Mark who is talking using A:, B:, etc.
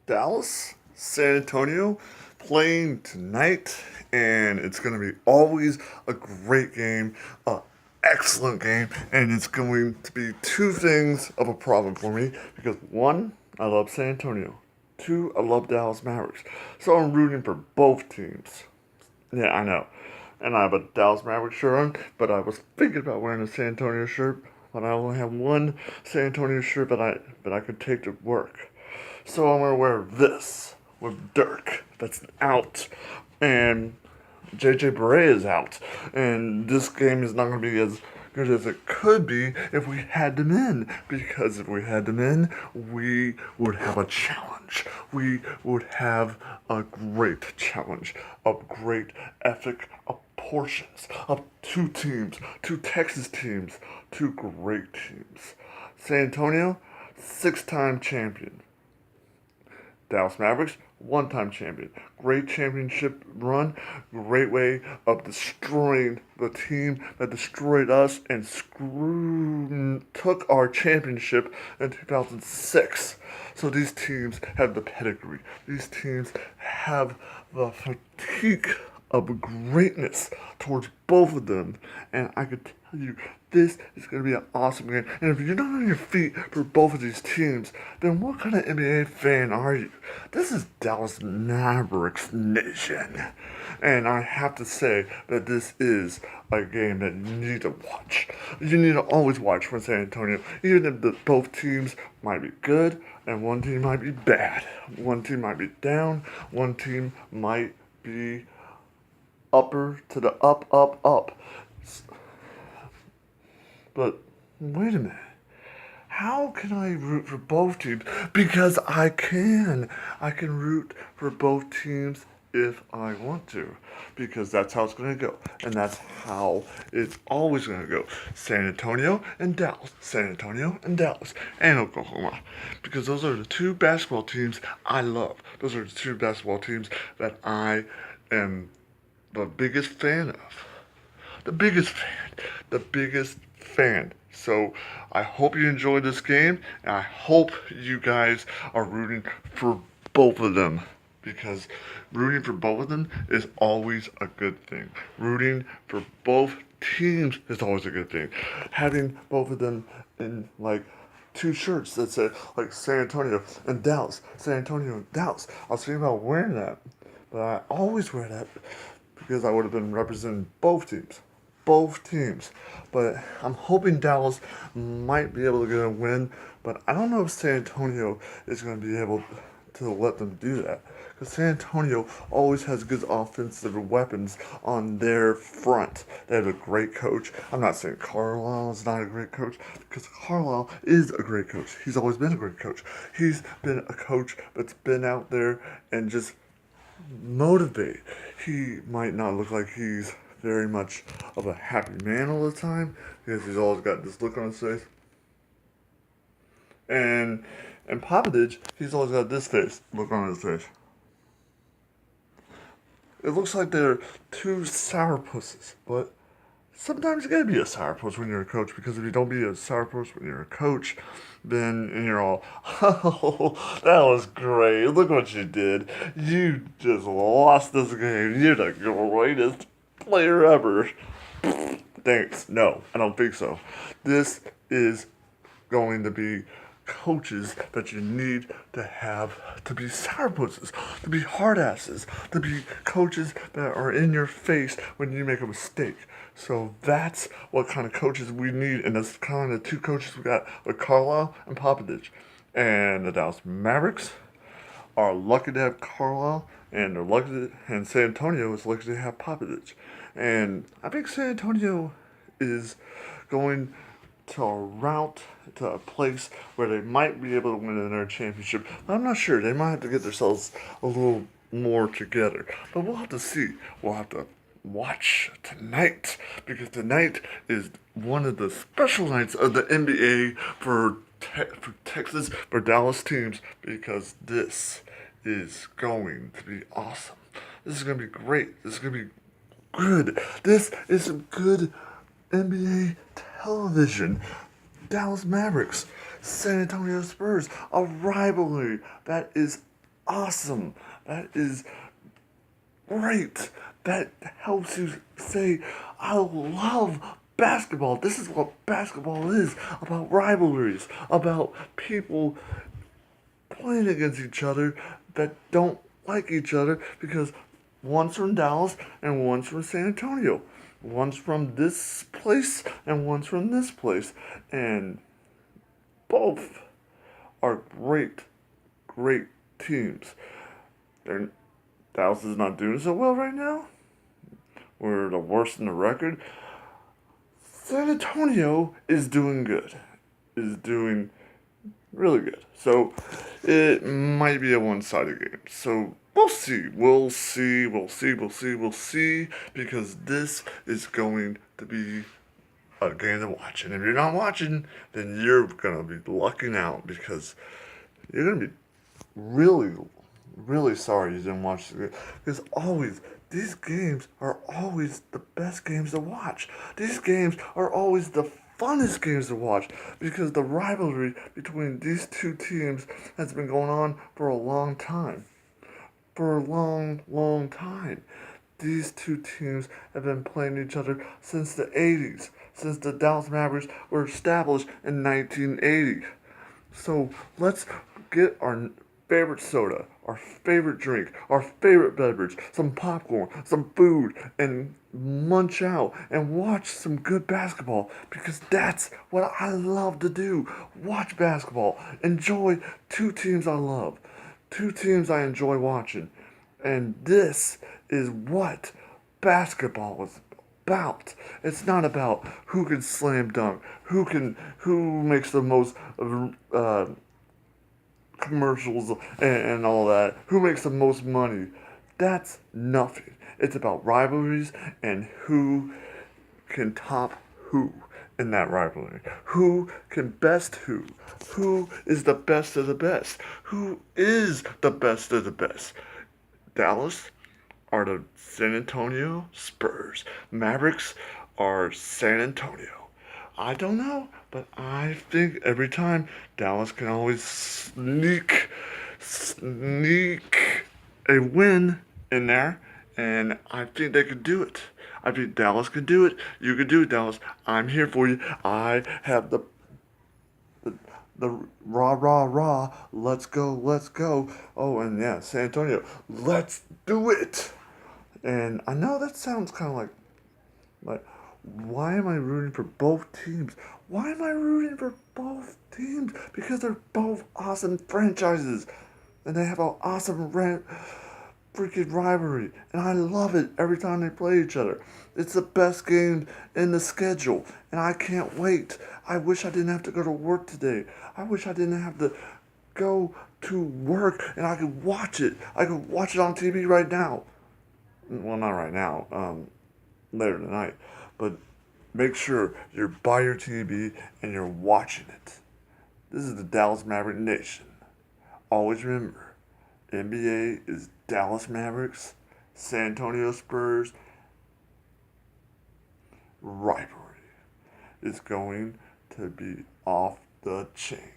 A: Dallas, San Antonio playing tonight, and it's going to be always a great game, an excellent game, and it's going to be two things of a problem for me because one, I love San Antonio. Two, I love Dallas Mavericks. So I'm rooting for both teams. Yeah, I know. And I have a Dallas Mavericks shirt on, but I was thinking about wearing a San Antonio shirt, but I only have one San Antonio shirt that I could take to work. So I'm gonna wear this with Dirk that's out, and JJ Barea is out, and this game is not gonna be as good as it could be if we had them in. Because if we had them in, we would have a challenge. We would have a great challenge, a great epic portions of two teams, two Texas teams, two great teams. San Antonio, six-time champion. Dallas Mavericks, one-time champion. Great championship run. Great way of destroying the team that destroyed us and took our championship in 2006. So these teams have the pedigree. These teams have the fatigue of greatness towards both of them. And I could tell you, this is going to be an awesome game. And if you're not on your feet for both of these teams, then what kind of NBA fan are you? This is Dallas Mavericks Nation. And I have to say that this is a game that you need to watch. You need to always watch for San Antonio. Even if both teams might be good and one team might be bad. One team might be down. One team might be upper to the up. But wait a minute. How can I root for both teams? Because I can. I can root for both teams if I want to. Because that's how it's going to go. And that's how it's always going to go. San Antonio and Dallas. San Antonio and Dallas. And Oklahoma. Because those are the two basketball teams I love. Those are the two basketball teams that I am the biggest fan of. The biggest fan. The biggest fan. So I hope you enjoyed this game, and I hope you guys are rooting for both of them. Because rooting for both of them is always a good thing. Rooting for both teams is always a good thing. Having both of them in like two shirts that say like San Antonio and Dallas, San Antonio and Dallas. I was thinking about wearing that, but I always wear that because I would have been representing both teams. Both teams. But I'm hoping Dallas might be able to get a win, but I don't know if San Antonio is going to be able to let them do that. Because San Antonio always has good offensive weapons on their front. They have a great coach. I'm not saying Carlisle is not a great coach, because Carlisle is a great coach. He's always been a great coach. He's been a coach that's been out there and just motivate. He might not look like he's very much of a happy man all the time because he's always got this look on his face. And Popovich, he's always got this look on his face. It looks like they're two sourpusses, but sometimes you gotta be a sourpuss when you're a coach, because if you don't be a sourpuss when you're a coach, then you're all, oh, that was great. Look what you did. You just lost this game. You're the greatest player ever. Thanks. No, I don't think so. This is going to be coaches that you need to have to be sourpusses, to be hardasses, to be coaches that are in your face when you make a mistake. So that's what kind of coaches we need, and that's kind of the two coaches we got with Carlisle and Popovich. And the Dallas Mavericks are lucky to have Carlisle, and and San Antonio is lucky to have Popovich. And I think San Antonio is going to a route, to a place where they might be able to win another championship. But I'm not sure. They might have to get themselves a little more together. But we'll have to see. We'll have to watch tonight, because tonight is one of the special nights of the NBA for Texas, for Dallas teams, because this is going to be awesome. This is going to be great. This is going to be good. This is some good NBA television. Dallas Mavericks, San Antonio Spurs, a rivalry that is awesome. That is great. That helps you say, I love basketball. This is what basketball is about rivalries, about people playing against each other that don't like each other because one's from Dallas and one's from San Antonio. One's from this place and one's from this place. And both are great, great teams. They're, Dallas is not doing so well right now. We're the worst in the record. San Antonio is doing good. Is doing really good. So it might be a one-sided game. So we'll see. We'll see. Because this is going to be a game to watch. And if you're not watching, then you're gonna be lucking out because you're gonna be really, really sorry you didn't watch the game. Because always, these games are always the best games to watch. These games are always the funnest games to watch because the rivalry between these two teams has been going on for a long time. For a long, long time. These two teams have been playing each other since the 80s, since the Dallas Mavericks were established in 1980. So let's get our favorite soda, our favorite drink, our favorite beverage, some popcorn, some food, and munch out and watch some good basketball because that's what I love to do. Watch basketball. Enjoy two teams I love, two teams I enjoy watching. And this is what basketball is about. It's not about who can slam dunk, who makes the most commercials and all that, who makes the most money. That's nothing. It's about rivalries and who can top who in that rivalry. Who can best who? Who is the best of the best? Who is the best of the best? Dallas are the San Antonio Spurs. Mavericks are San Antonio. I don't know, but I think every time Dallas can always sneak a win in there, and I think they could do it. I think Dallas could do it. You could do it, Dallas. I'm here for you. I have the rah rah rah, let's go, let's go. Oh, and yeah, San Antonio, let's do it. And I know that sounds kind of like, why am I rooting for both teams? Why am I rooting for both teams? Because they're both awesome franchises, and they have an awesome freaking rivalry, and I love it every time they play each other. It's the best game in the schedule, and I can't wait. I wish I didn't have to go to work today. I wish I didn't have to go to work, and I could watch it. I could watch it on TV right now. Well, not right now, later tonight. But make sure you're by your TV and you're watching it. This is the Dallas Maverick Nation. Always remember, NBA is Dallas Mavericks, San Antonio Spurs. Rivalry is going to be off the chain.